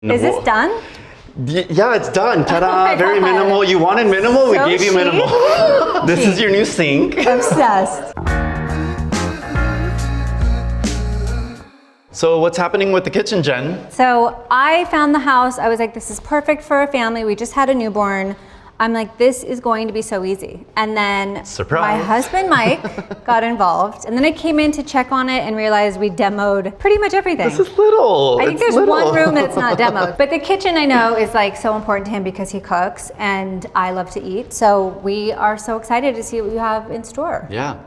Is this done? Yeah, it's done. Ta-da! Oh Very God. minimal. You wanted minimal? So we gave you minimal. This is your new sink. Obsessed. So what's happening with the kitchen, Jen? So I found the house. I was like, this is perfect for a family. We just had a newborn. I'm like, this is going to be so easy. And then Surprise. my husband, Mike, got involved. And then I came in to check on it and realized we demoed pretty much everything. This is little. I think It's there's little. one room that's not demoed. But the kitchen, I know, is like so important to him because he cooks and I love to eat. So we are so excited to see what you have in store. Yeah.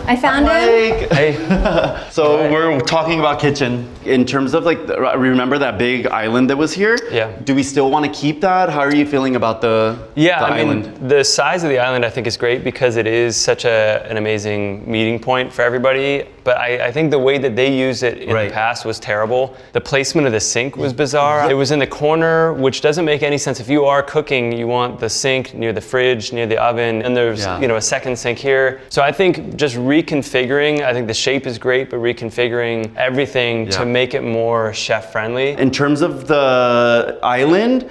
I found him. Hey. So we're talking about kitchen. In terms of like, remember that big island that was here? Yeah. Do we still want to keep that? How are you feeling about the island? I mean, the size of the island I think is great because it is such an amazing meeting point for everybody. But I think the way that they used it in the past was terrible. The placement of the sink was bizarre. It was in the corner, which doesn't make any sense. If you are cooking, you want the sink near the fridge, near the oven, and there's a second sink here. So I think just reconfiguring, I think the shape is great, but reconfiguring everything to make it more chef friendly. In terms of the island,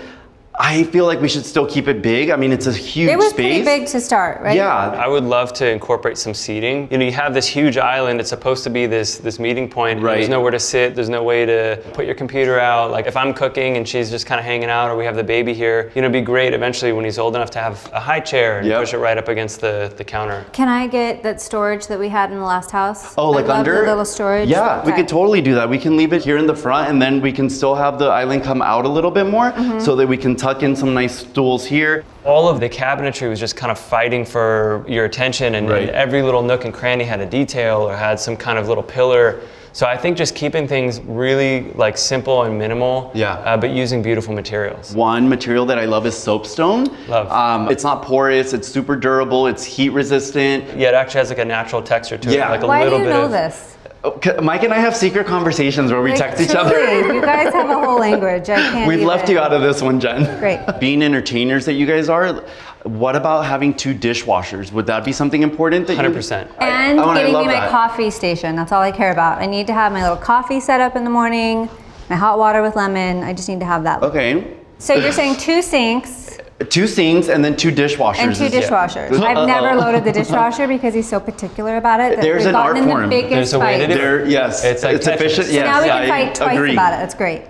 I feel like we should still keep it big. I mean, it's a huge space. It was pretty big to start, right? Yeah. I would love to incorporate some seating. You know, you have this huge island. It's supposed to be this meeting point. Right. There's nowhere to sit. There's no way to put your computer out. Like if I'm cooking and she's just kind of hanging out, or we have the baby here, you know, it'd be great eventually when he's old enough to have a high chair and push it right up against the counter. Can I get that storage that we had in the last house? Oh, like I love under? the little storage. Yeah, we could totally do that. We can leave it here in the front and then we can still have the island come out a little bit more so that we can tuck in some nice stools here. All of the cabinetry was just kind of fighting for your attention, and every little nook and cranny had a detail or had some kind of little pillar. So I think just keeping things really like simple and minimal, but using beautiful materials. One material that I love is soapstone. Love. It's not porous, it's super durable, it's heat resistant. Yeah, it actually has like a natural texture to it. Like a Why little do you bit know of this? Mike and I have secret conversations where we text each other. Truly, you guys have a whole language. I can't We've left you out of this one, Jen. Great. Being entertainers that you guys are, what about having 2 dishwashers? Would that be something important that 100%. And getting me my coffee station. That's all I care about. I need to have my little coffee set up in the morning, my hot water with lemon. I just need to have that. Okay. So you're saying 2 sinks. 2 sinks and then 2 dishwashers. And 2 dishwashers. I've never loaded the dishwasher because he's so particular about it. That There's an art form. There's a way to do it. Yes, It's like efficient. So Yes, now we can I fight twice agree. about it. That's great.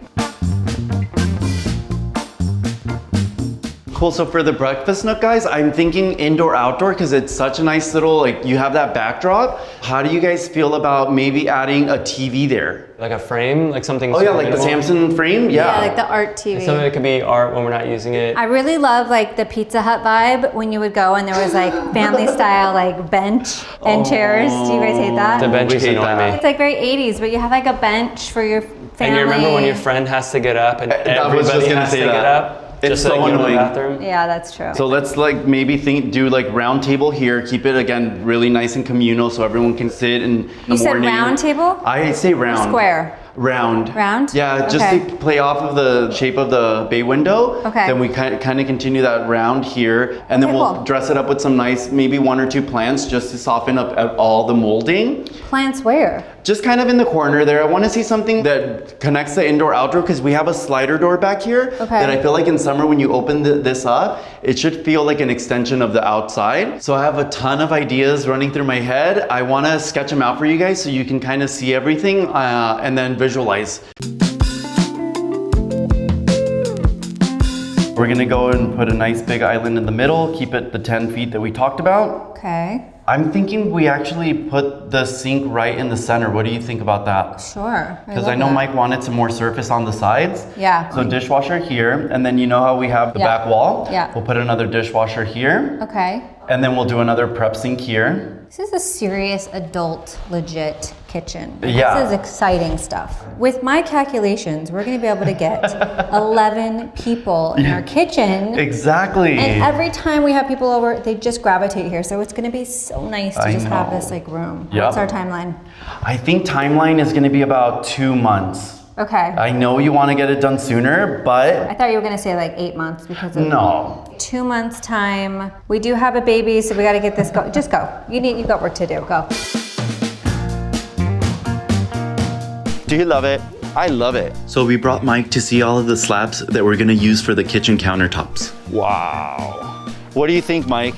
Cool, so for the breakfast nook, guys, I'm thinking indoor outdoor because it's such a nice little, like, you have that backdrop. How do you guys feel about maybe adding a TV there? Like a frame, like something. Oh yeah, like the Samsung frame? Yeah, like the art TV. Something that could be art when we're not using it. I really love like the Pizza Hut vibe when you would go and there was like family style like bench and chairs. Do you guys hate that? The benches annoy me. It's like very 80s, but you have like a bench for your family. And you remember when your friend has to get up and everybody has to get up? It's just so like you know, annoying. the bathroom. Yeah, that's true. So let's like maybe do like round table here. Keep it again really nice and communal so everyone can sit in the morning. You said round table? I say round. Or square? Round. Round? Yeah, just to play off of the shape of the bay window. Okay. Then we kind of continue that round here, and then we'll dress it up with some nice, maybe 1 or 2 plants just to soften up all the molding. Plants where? Just kind of in the corner there. I want to see something that connects the indoor outdoor because we have a slider door back here that I feel like in summer when you open this up, it should feel like an extension of the outside. So I have a ton of ideas running through my head. I want to sketch them out for you guys so you can kind of see everything and then visualize. We're gonna go and put a nice big island in the middle, keep it the 10 feet that we talked about. Okay. I'm thinking we actually put the sink right in the center. What do you think about that? Sure. Because I know Mike wanted some more surface on the sides. Yeah. So dishwasher here, and then you know how we have the back wall? Yeah. We'll put another dishwasher here. Okay. And then we'll do another prep sink here. This is a serious adult, legit kitchen. Yeah. This is exciting stuff. With my calculations, we're gonna be able to get 11 people in our kitchen. Exactly. And every time we have people over, they just gravitate here. So it's gonna be so nice to just have this like room. Yep. What's our timeline? I think timeline is gonna be about 2 months. Okay. I know you wanna get it done sooner, but I thought you were gonna say like 8 months because of no. 2 months time. We do have a baby, so we gotta get this go. Just go. You got work to do. Go. Do you love it? I love it. So we brought Mike to see all of the slabs that we're gonna use for the kitchen countertops. Wow. What do you think, Mike?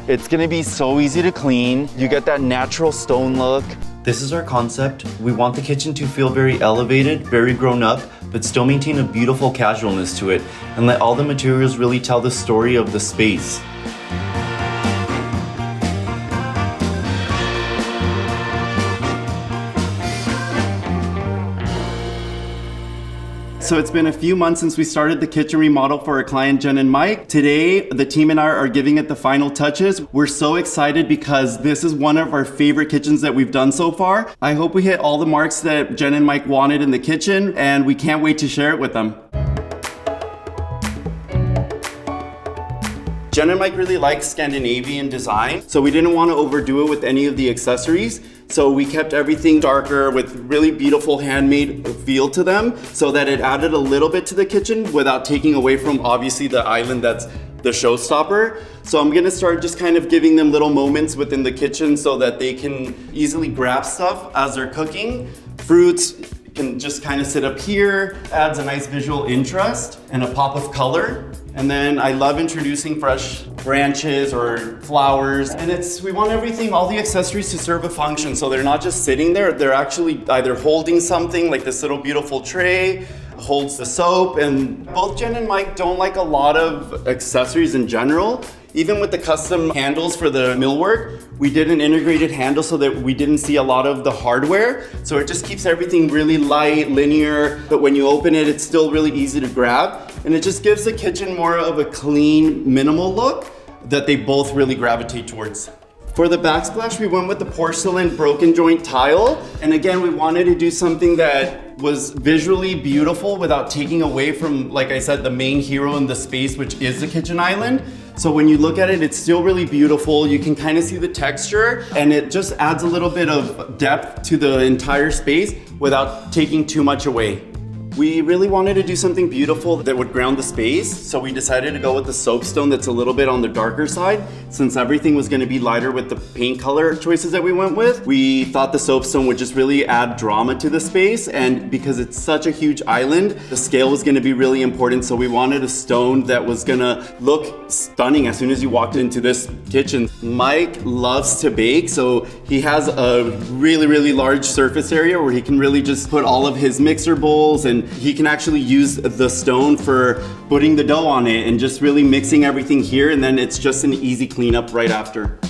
It's gonna be so easy to clean. You get that natural stone look. This is our concept. We want the kitchen to feel very elevated, very grown up, but still maintain a beautiful casualness to it and let all the materials really tell the story of the space. So it's been a few months since we started the kitchen remodel for our client Jen and Mike. Today, the team and I are giving it the final touches. We're so excited because this is one of our favorite kitchens that we've done so far. I hope we hit all the marks that Jen and Mike wanted in the kitchen, and we can't wait to share it with them. Jen and Mike really like Scandinavian design, so we didn't want to overdo it with any of the accessories. So we kept everything darker with really beautiful handmade feel to them so that it added a little bit to the kitchen without taking away from obviously the island that's the showstopper. So I'm gonna start just kind of giving them little moments within the kitchen so that they can easily grab stuff as they're cooking. Fruits can just kind of sit up here, adds a nice visual interest and a pop of color. And then I love introducing fresh branches or flowers. And we want everything, all the accessories to serve a function. So they're not just sitting there, they're actually either holding something like this little beautiful tray, holds the soap. And both Jen and Mike don't like a lot of accessories in general. Even with the custom handles for the millwork, we did an integrated handle so that we didn't see a lot of the hardware. So it just keeps everything really light, linear, but when you open it, it's still really easy to grab. And it just gives the kitchen more of a clean, minimal look that they both really gravitate towards. For the backsplash, we went with the porcelain broken joint tile. And again, we wanted to do something that was visually beautiful without taking away from, like I said, the main hero in the space, which is the kitchen island. So when you look at it, it's still really beautiful. You can kind of see the texture and it just adds a little bit of depth to the entire space without taking too much away. We really wanted to do something beautiful that would ground the space, so we decided to go with the soapstone that's a little bit on the darker side. Since everything was going to be lighter with the paint color choices that we went with, we thought the soapstone would just really add drama to the space, and because it's such a huge island, the scale was going to be really important, so we wanted a stone that was going to look stunning as soon as you walked into this kitchen. Mike loves to bake, so he has a really, really large surface area where he can really just put all of his mixer bowls, and he can actually use the stone for putting the dough on it and just really mixing everything here, and then it's just an easy cleanup right after.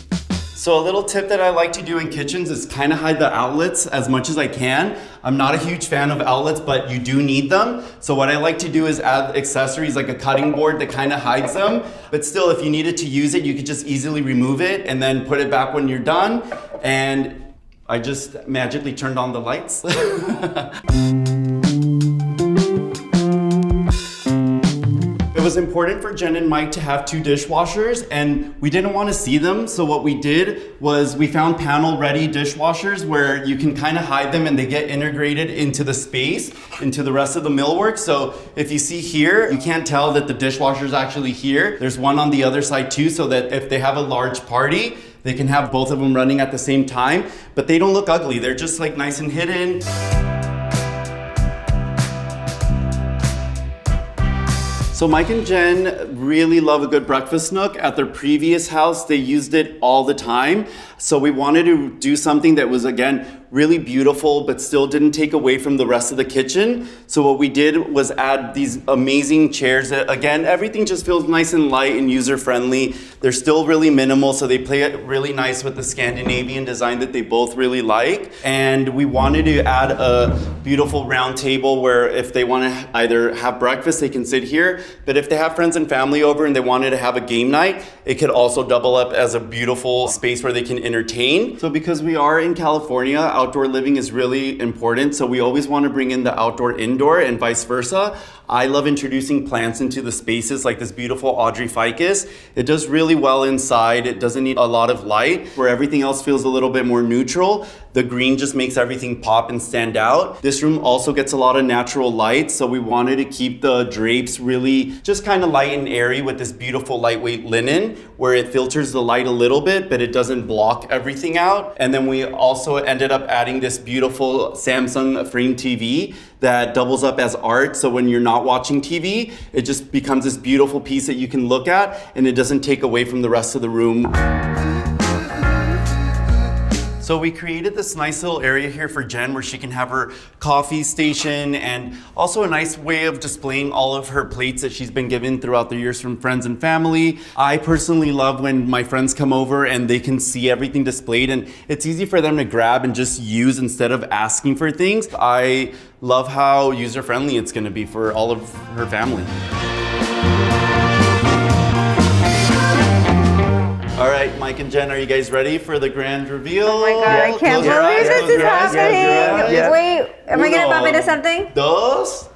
So a little tip that I like to do in kitchens is kind of hide the outlets as much as I can. I'm not a huge fan of outlets, but you do need them. So what I like to do is add accessories like a cutting board that kind of hides them. But still, if you needed to use it, you could just easily remove it and then put it back when you're done. And I just magically turned on the lights. It was important for Jen and Mike to have 2 dishwashers, and we didn't want to see them, so what we did was we found panel-ready dishwashers where you can kind of hide them and they get integrated into the space, into the rest of the millwork. So if you see here, you can't tell that the dishwasher is actually here. There's one on the other side too, so that if they have a large party, they can have both of them running at the same time, but they don't look ugly. They're just like nice and hidden. So Mike and Jen really love a good breakfast nook. At their previous house, they used it all the time. So we wanted to do something that was, again, really beautiful, but still didn't take away from the rest of the kitchen. So what we did was add these amazing chairs that, again, everything just feels nice and light and user-friendly. They're still really minimal, so they play it really nice with the Scandinavian design that they both really like. And we wanted to add a beautiful round table where if they want to either have breakfast, they can sit here. But if they have friends and family over and they wanted to have a game night, it could also double up as a beautiful space where they can entertain. So because we are in California, outdoor living is really important. So we always want to bring in the outdoor indoor and vice versa. I love introducing plants into the spaces like this beautiful Audrey ficus. It does really well inside. It doesn't need a lot of light, where everything else feels a little bit more neutral. The green just makes everything pop and stand out. This room also gets a lot of natural light, so we wanted to keep the drapes really just kind of light and airy with this beautiful lightweight linen where it filters the light a little bit, but it doesn't block everything out. And then we also ended up adding this beautiful Samsung frame TV that doubles up as art. So when you're not watching TV, it just becomes this beautiful piece that you can look at and it doesn't take away from the rest of the room. So we created this nice little area here for Jen where she can have her coffee station and also a nice way of displaying all of her plates that she's been given throughout the years from friends and family. I personally love when my friends come over and they can see everything displayed and it's easy for them to grab and just use instead of asking for things. I love how user-friendly it's gonna be for all of her family. All right, Mike and Jen, are you guys ready for the grand reveal? Oh my God, I can't believe this is happening. Yeah. Wait, am I gonna bump into something? Dos,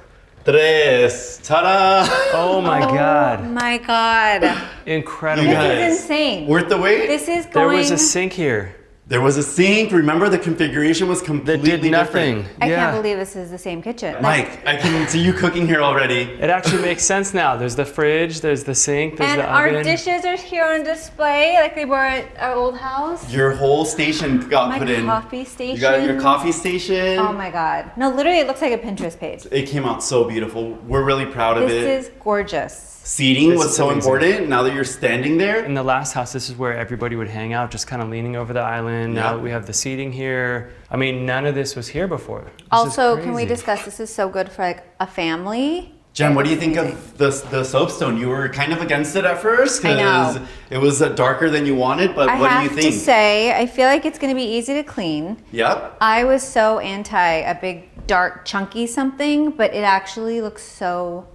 tres, ta-da! Oh my God. Oh my God. Incredible. You This guys, is insane. worth the wait? This is There going. was a sink here There was a sink. Remember, the configuration was that completely did nothing. different. I can't believe this is the same kitchen. Mike, I can see you cooking here already. It actually makes sense now. There's the fridge, there's the sink, there's And the our oven. dishes are here on display, like they were at our old house. Your whole station got My put in. coffee station. You got your coffee station. Oh my God. No, literally, it looks like a Pinterest page. It came out so beautiful. We're really proud of it. This is gorgeous. Seating This was is so amazing. important. Now that you're standing there, In the last house, this is where everybody would hang out, just kind of leaning over the island. Now Yeah. that we have the seating here, I mean, none of this was here before. This is Also, can we crazy. discuss, this is so good for like a family. Jen, what do you think of the soapstone? You were kind of against it at first I know. it was darker than you wanted, but I what do have you think? to say, I feel like it's gonna be easy to clean. Yep. I was so anti a big, dark, chunky something, but it actually looks so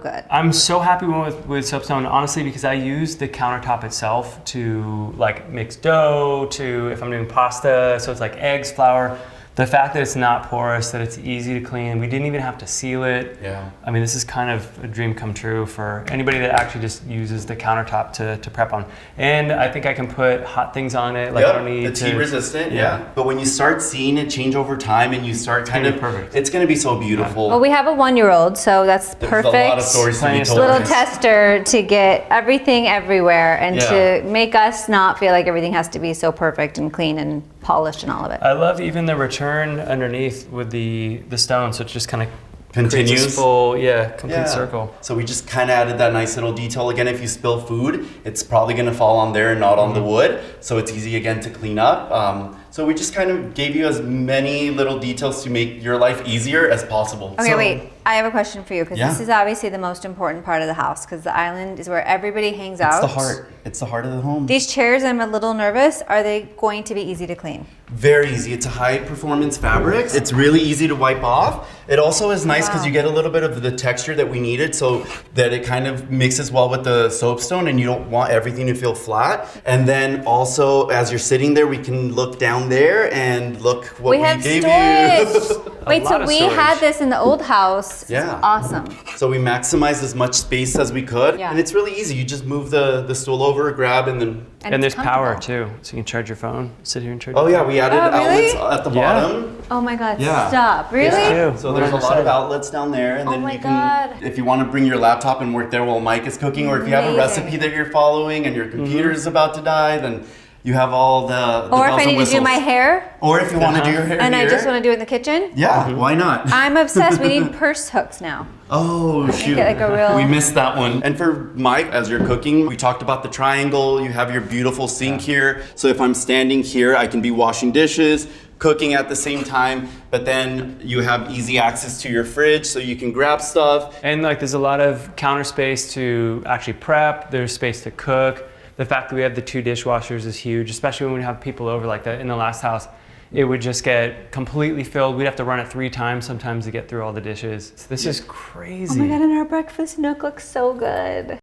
good. I'm so happy we went with soapstone, honestly, because I use the countertop itself to like mix dough, to if I'm doing pasta, so it's like eggs, flour. The fact that it's not porous, that it's easy to clean, we didn't even have to seal it. Yeah. I mean, this is kind of a dream come true for anybody that actually just uses the countertop to prep on. And I think I can put hot things on it. Like I don't need the tea to, resistant, yeah. But when you start seeing it change over time and you start kind gonna of, be perfect. it's gonna be so beautiful. Well, we have a 1-year-old, so that's There's perfect. a lot of stories to be Plenty of told. Little stories. tester to get everything everywhere and Yeah. to make us not feel like everything has to be so perfect and clean and polished and all of it. I love even the return underneath with the stone, so it just kind of Continues. creates this full, complete circle. So we just kind of added that nice little detail. Again, if you spill food, it's probably going to fall on there and not on the wood. So it's easy again to clean up. So we just kind of gave you as many little details to make your life easier as possible. Okay, So- wait. I have a question for you because Yeah. this is obviously the most important part of the house because the island is where everybody hangs It's out. the heart. It's the heart of the home. These chairs, I'm a little nervous. Are they going to be easy to clean? Very easy. It's a high performance fabric. It's really easy to wipe off. It also is nice because Wow. you get a little bit of the texture that we needed so that it kind of mixes well with the soapstone and you don't want everything to feel flat. And then also as you're sitting there, we can look down there and look what we have gave storage. you. Wait, so lot of we storage. had this in the old house. Yeah. Awesome. So we maximized as much space as we could. Yeah. And it's really easy. You just move the stool over, grab, and then... And it's there's power comfortable. too, so you can charge your phone, sit here and charge Oh your yeah, we added Oh, really? outlets at the Yeah. bottom. Oh my God, Yeah. stop. Really? too. So there's a lot of outlets down there, and Oh then my you can, God. if you want to bring your laptop and work there while Mike is cooking, or if you have a Amazing. recipe that you're following and your computer is about to die, then you have all the Or if bells I and need to do whistles. my hair Or if you want to do your hair and I here. just want to do it in the kitchen. Yeah, why not? I'm obsessed. We need purse hooks now. Oh shoot, it like a real- we missed that one. And for Mike, as you're cooking, we talked about the triangle. You have your beautiful sink here. So if I'm standing here, I can be washing dishes, cooking at the same time, but then you have easy access to your fridge so you can grab stuff. And like there's a lot of counter space to actually prep, there's space to cook. The fact that we have the 2 dishwashers is huge, especially when we have people over like that. In the last house, it would just get completely filled. We'd have to run it 3 times sometimes to get through all the dishes. This is Oh crazy. my God, and our breakfast nook looks so good.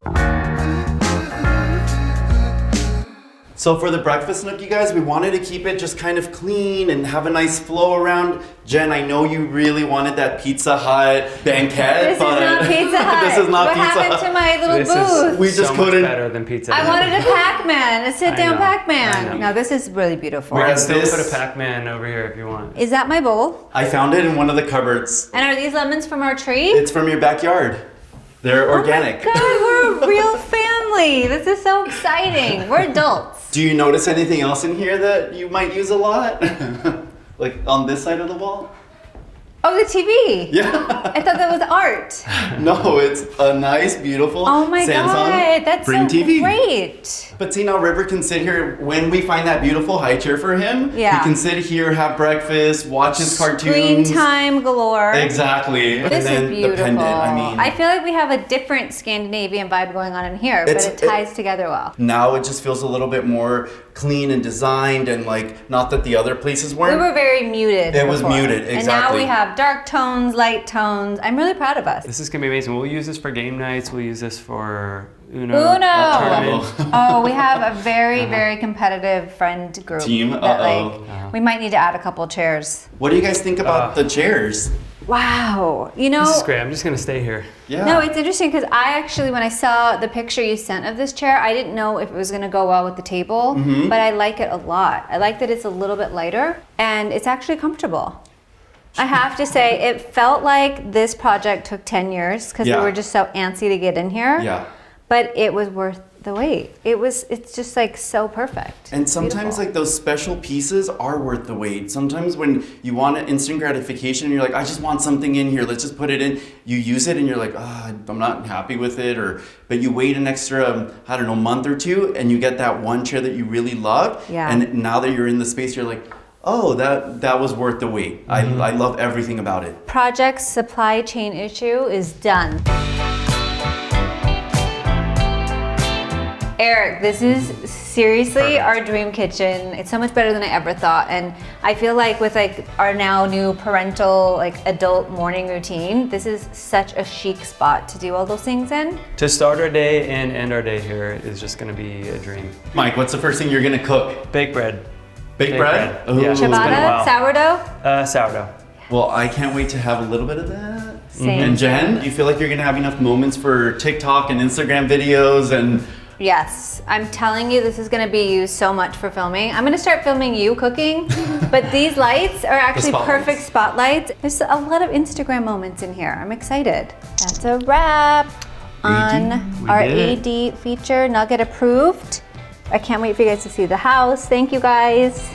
So for the breakfast nook, you guys, we wanted to keep it just kind of clean and have a nice flow around. Jen, I know you really wanted that Pizza Hut banquette, This is not Pizza Hut. This is not what Pizza happened Hut. to my little This booth? is We just so much couldn't- better than Pizza Hut. I wanted a Pac-Man, a sit-down I know. Pac-Man. No, this is really beautiful. We can Whereas still this- put a Pac-Man over here if you want. Is that my bowl? I found it in one of the cupboards. And are these lemons from our tree? It's from your backyard. They're organic. Oh my God, we're a real family. This is so exciting. We're adults. Do you notice anything else in here that you might use a lot? Like on this side of the wall? Oh, the TV. Yeah. I thought that was art. No, it's a nice, beautiful Oh my Samsung God, that's Bring so TV. great. But see, now River can sit here when we find that beautiful high chair for him. Yeah. He can sit here, have breakfast, watch his Screen cartoons. time galore. Exactly. This and then is beautiful. the pendant. I mean, I feel like we have a different Scandinavian vibe going on in here, but it ties together well. now it just feels a little bit more clean and designed, and like, not that the other places We weren't. were very muted. It was before. muted, And now exactly. we have dark tones, light tones. I'm really proud of us. This is gonna be amazing. We'll use this for game nights. We'll use this for Uno. Uno! tournament. Oh, we have a very, very competitive friend group. Team? That, Uh-oh. like, we might need to add a couple chairs. What do you guys think about the chairs? Wow. You know, This is great. I'm just gonna stay here. Yeah. no, it's interesting because I actually, when I saw the picture you sent of this chair, I didn't know if it was going to go well with the table, Mm-hmm. but I like it a lot. I like that it's a little bit lighter and it's actually comfortable. I have to say, it felt like this project took 10 years because Yeah. we were just so antsy to get in here. Yeah. But it was worth the wait. It's just like so perfect. And sometimes Beautiful. like those special pieces are worth the wait. Sometimes when you want an instant gratification and you're like, I just want something in here, let's just put it in. You use it and you're like, I'm not happy with it. But you wait an extra, I don't know, month or two and you get that one chair that you really love. Yeah. And now that you're in the space, you're like, oh, that was worth the wait. I love everything about it. Project's supply chain issue is done. Eric, this is seriously our dream kitchen. It's so much better than I ever thought. And I feel like with like our now new parental, like adult morning routine, this is such a chic spot to do all those things in. To start our day and end our day here is just gonna be a dream. Mike, what's the first thing you're gonna cook? Baked bread. Baked bread? bread. Yeah. Ooh. It's been a Ciabatta, while. sourdough, Sourdough. Well, I can't wait to have a little bit of that. same. And Jen, do you feel like you're gonna have enough moments for TikTok and Instagram videos and Yes, I'm telling you, this is gonna be used so much for filming. I'm gonna start filming you cooking, but these lights are actually spotlights. perfect spotlights. There's a lot of Instagram moments in here. I'm excited. That's a wrap on We our did it. AD feature, Nugget approved. I can't wait for you guys to see the house. Thank you guys.